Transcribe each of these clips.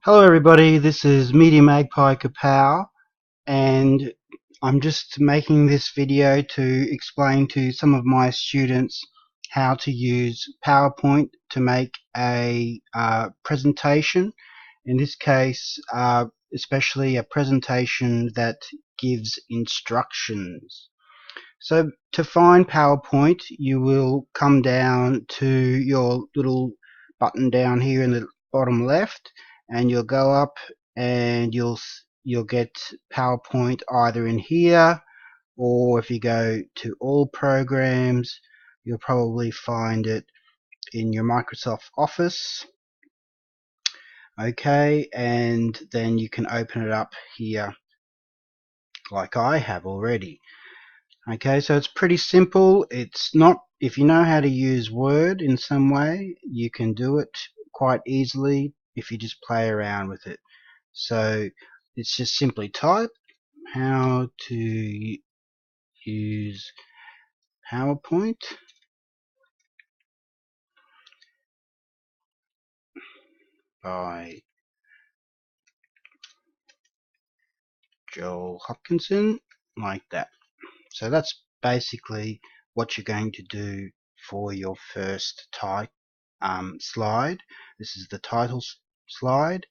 Hello everybody, this is Media Magpie Ka-pow, and I'm just making this video to explain to some of my students how to use PowerPoint to make a presentation. In this case, especially a presentation that gives instructions. So to find PowerPoint, you will come down to your little button down here in the bottom left, and you'll go up and you'll get PowerPoint either in here, or if you go to all programs, you'll probably find it in your Microsoft Office. Okay, and then you can open it up here like I have already. Okay, so it's pretty simple. It's not, if you know how to use Word in some way, you can do it quite easily if you just play around with it. So it's just simply type how to use PowerPoint by Joel Hopkinson, like that. So that's basically what you're going to do for your first slide. This is the title slide,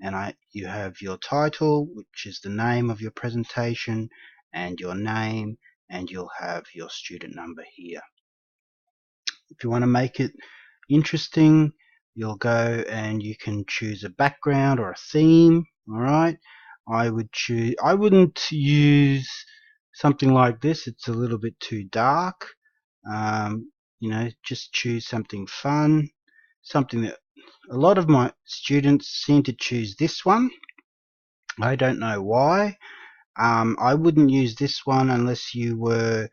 and you have your title, which is the name of your presentation, and your name, and you'll have your student number here. If you want to make it interesting, you'll go and you can choose a background or a theme. Alright, I wouldn't use something like this. It's a little bit too dark. Just choose something fun, something that a lot of my students seem to choose this one. I don't know why. I wouldn't use this one unless you were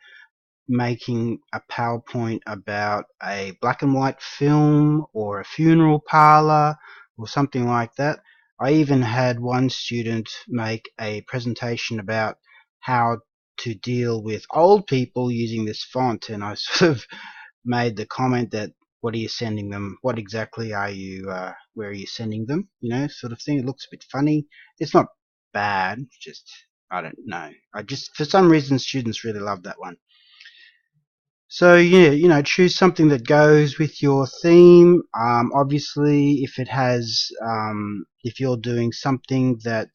making a PowerPoint about a black and white film or a funeral parlor or something like that. I even had one student make a presentation about how to deal with old people using this font, and I sort of made the comment that, what are you sending them? What exactly are you, where are you sending them? Sort of thing. It looks a bit funny. It's not bad, just, I don't know. For some reason, students really love that one. So yeah, choose something that goes with your theme. Obviously, if you're doing something that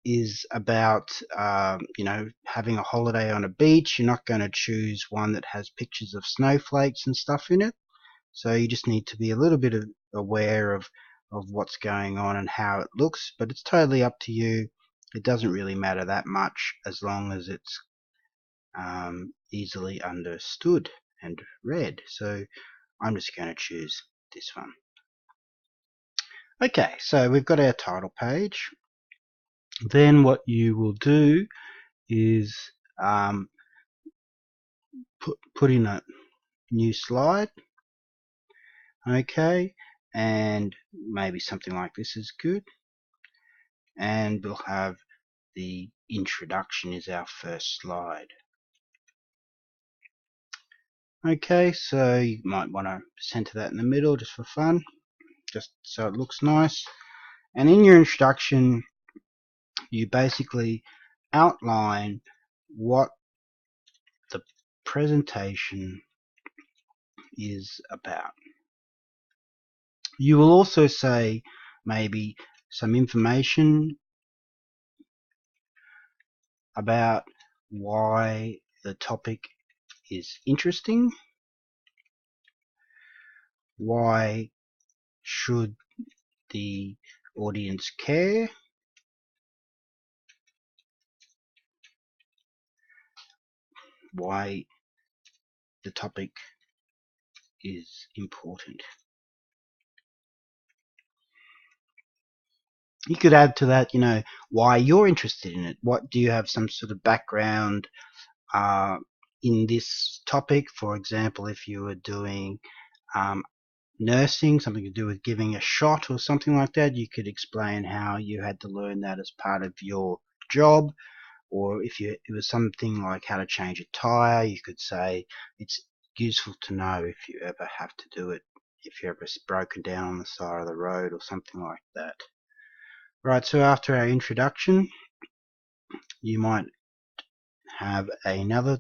is about, having a holiday on a beach, you're not going to choose one that has pictures of snowflakes and stuff in it. So you just need to be a little bit aware of what's going on and how it looks, but it's totally up to you. It doesn't really matter that much as long as it's easily understood and read. So I'm just going to choose this one. Okay, so we've got our title page. Then what you will do is put in a new slide. Okay, and maybe something like this is good. And we'll have the introduction is our first slide. Okay, so you might want to center that in the middle just for fun, just so it looks nice. And in your introduction, you basically outline what the presentation is about. You will also say maybe some information about why the topic is interesting, why should the audience care, why the topic is important. You could add to that, why you're interested in it. What do you have some sort of background in this topic? For example, if you were doing nursing, something to do with giving a shot or something like that, you could explain how you had to learn that as part of your job. Or if it was something like how to change a tire, you could say it's useful to know if you ever have to do it, if you're ever broken down on the side of the road or something like that. Right, so after our introduction, you might have another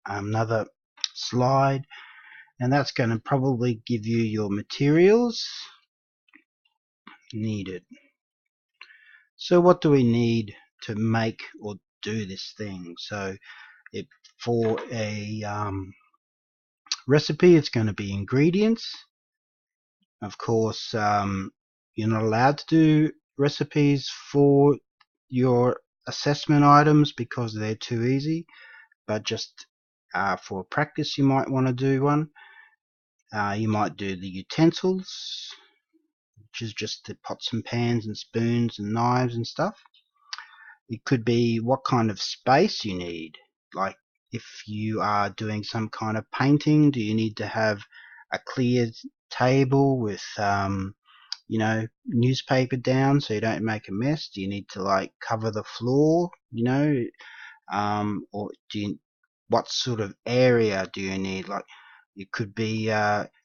another slide, and that's going to probably give you your materials needed. So what do we need to make or do this thing? So for a recipe, it's going to be ingredients. Of course, you're not allowed to do recipes for your assessment items because they're too easy, but just for practice you might want to do one. You might do the utensils, which is just the pots and pans and spoons and knives and stuff. It could be what kind of space you need. Like if you are doing some kind of painting, do you need to have a clear table with newspaper down so you don't make a mess? Do you need to like cover the floor, or what sort of area do you need? Like it could be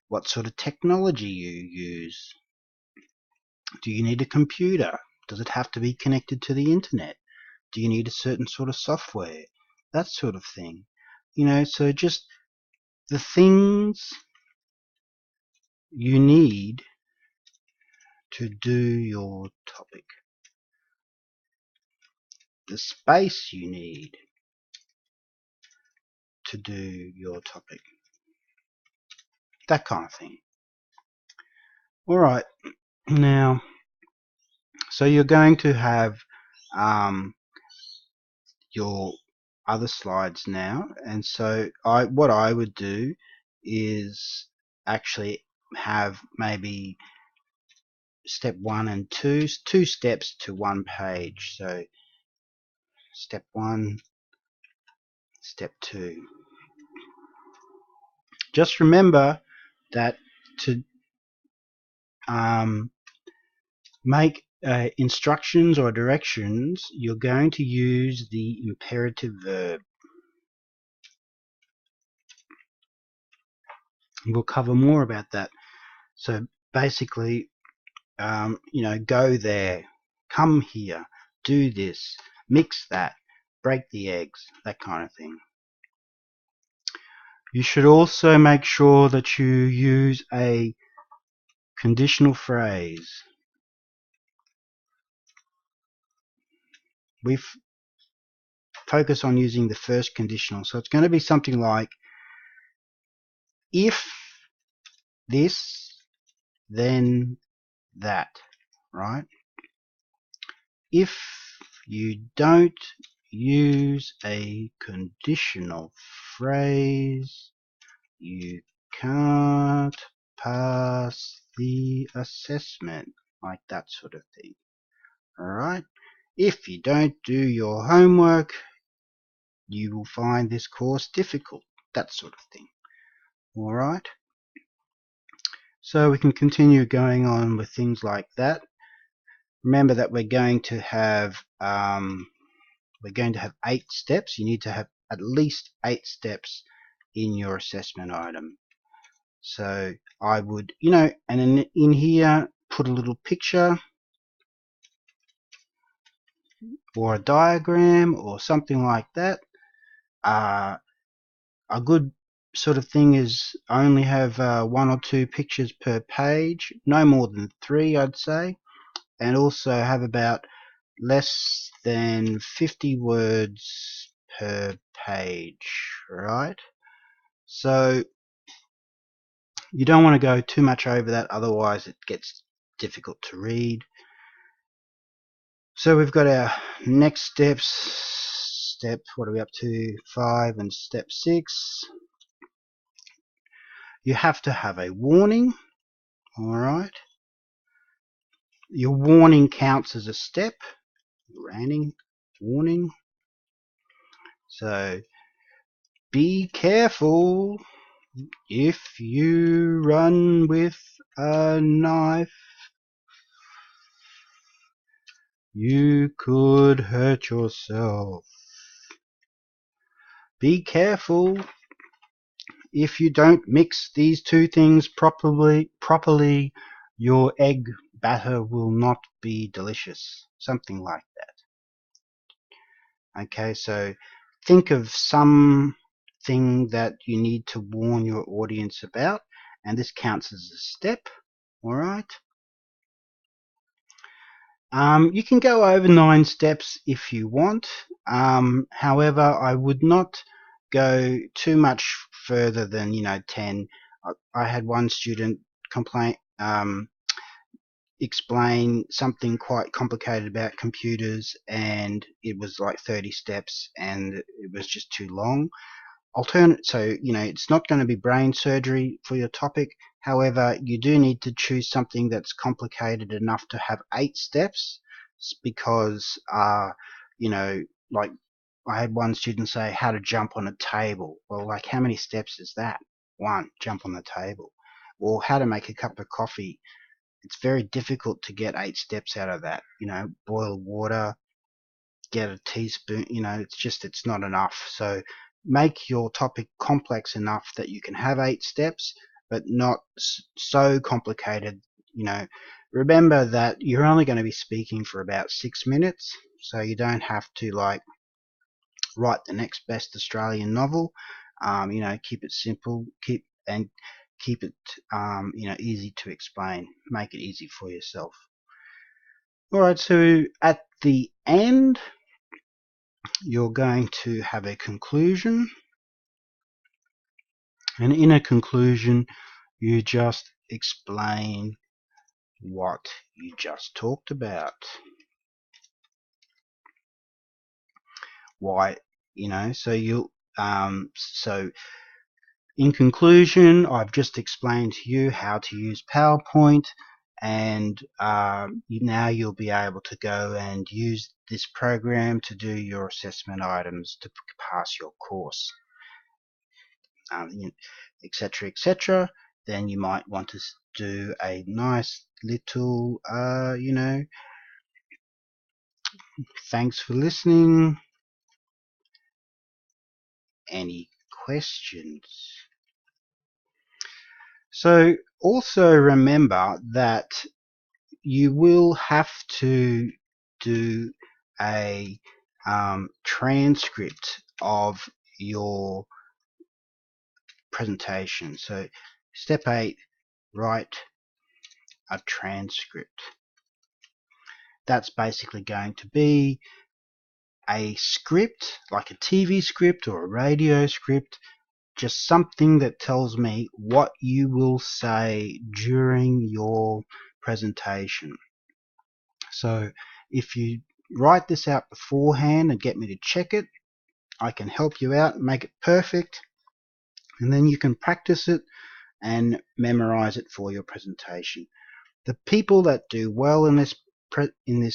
what sort of technology you use. Do you need a computer? Does it have to be connected to the internet? Do you need a certain sort of software? That sort of thing. So just the things you need to do your topic. The space you need to do your topic. That kind of thing. Alright, now, so you're going to have your other slides now, and so what I would do is actually have maybe step 1 and 2 steps to one page. So step 1, step 2. Just remember that to make instructions or directions, you're going to use the imperative verb. We'll cover more about that. So basically, go there, come here, do this, mix that, break the eggs, that kind of thing. You should also make sure that you use a conditional phrase. We focus on using the first conditional, so it's going to be something like, if this, then that, right? If you don't use a conditional phrase, you can't pass the assessment, like that sort of thing. Alright? If you don't do your homework, you will find this course difficult, that sort of thing. Alright? So we can continue going on with things like that. Remember that we're going to have 8 steps. You need to have at least 8 steps in your assessment item. So I would, and in here put a little picture or a diagram or something like that. A good sort of thing is only have 1 or 2 pictures per page, no more than 3, I'd say, and also have about less than 50 words per page, right? So you don't want to go too much over that, otherwise it gets difficult to read. So we've got our next steps. What are we up to? 5 and step 6. You have to have a warning, alright? Your warning counts as a step. Warning. So be careful. If you run with a knife, you could hurt yourself. Be careful. If you don't mix these 2 things properly, your egg batter will not be delicious. Something like that. Okay, so think of something that you need to warn your audience about, and this counts as a step. Alright. You can go over 9 steps if you want. However, I would not go too much further than 10. I had one student explain something quite complicated about computers, and it was like 30 steps, and it was just too long. So it's not going to be brain surgery for your topic. However, you do need to choose something that's complicated enough to have 8 steps, because like I had one student say how to jump on a table. Well, like, how many steps is that? 1, jump on the table. Or how to make a cup of coffee. It's very difficult to get 8 steps out of that. Boil water, get a teaspoon. It's not enough. So make your topic complex enough that you can have 8 steps, but not so complicated. Remember that you're only going to be speaking for about 6 minutes, so you don't have to write the next best Australian novel. Keep it simple, keep it easy to explain. Make it easy for yourself. Alright, so at the end you're going to have a conclusion, and in a conclusion you just explain what you just talked about. Why, so in conclusion, I've just explained to you how to use PowerPoint, and now you'll be able to go and use this program to do your assessment items to pass your course, etc., etc. Then you might want to do a nice little, thanks for listening. Any questions? So also remember that you will have to do a transcript of your presentation. So step 8, write a transcript. That's basically going to be a script, like a TV script or a radio script, just something that tells me what you will say during your presentation. So if you write this out beforehand and get me to check it, I can help you out and make it perfect, and then you can practice it and memorize it for your presentation. The people that do well in this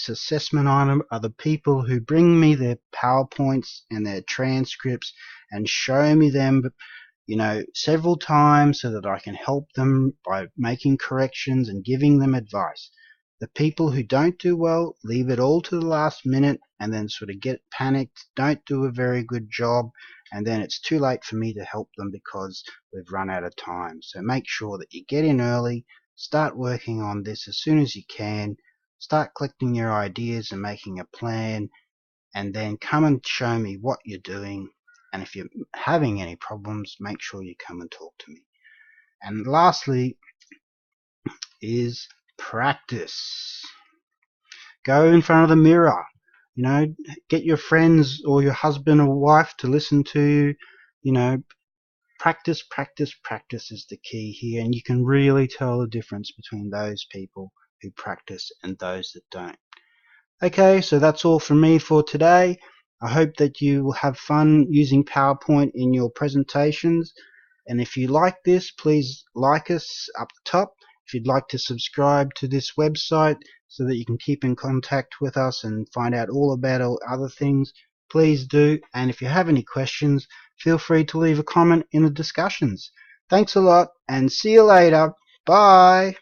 assessment item are the people who bring me their PowerPoints and their transcripts and show me them several times, so that I can help them by making corrections and giving them advice. The people who don't do well leave it all to the last minute and then sort of get panicked, don't do a very good job, and then it's too late for me to help them because we've run out of time. So make sure that you get in early, start working on this as soon as you can, start collecting your ideas and making a plan, and then come and show me what you're doing. And if you're having any problems, make sure you come and talk to me. And lastly is practice. Go in front of the mirror. Get your friends or your husband or wife to listen to you. Practice, practice, practice is the key here, and you can really tell the difference between those people who practice and those that don't. Okay, so that's all from me for today. I hope that you will have fun using PowerPoint in your presentations, and if you like this, please like us up the top. If you'd like to subscribe to this website so that you can keep in contact with us and find out all about all other things, please do. And if you have any questions, feel free to leave a comment in the discussions. Thanks a lot, and see you later. Bye.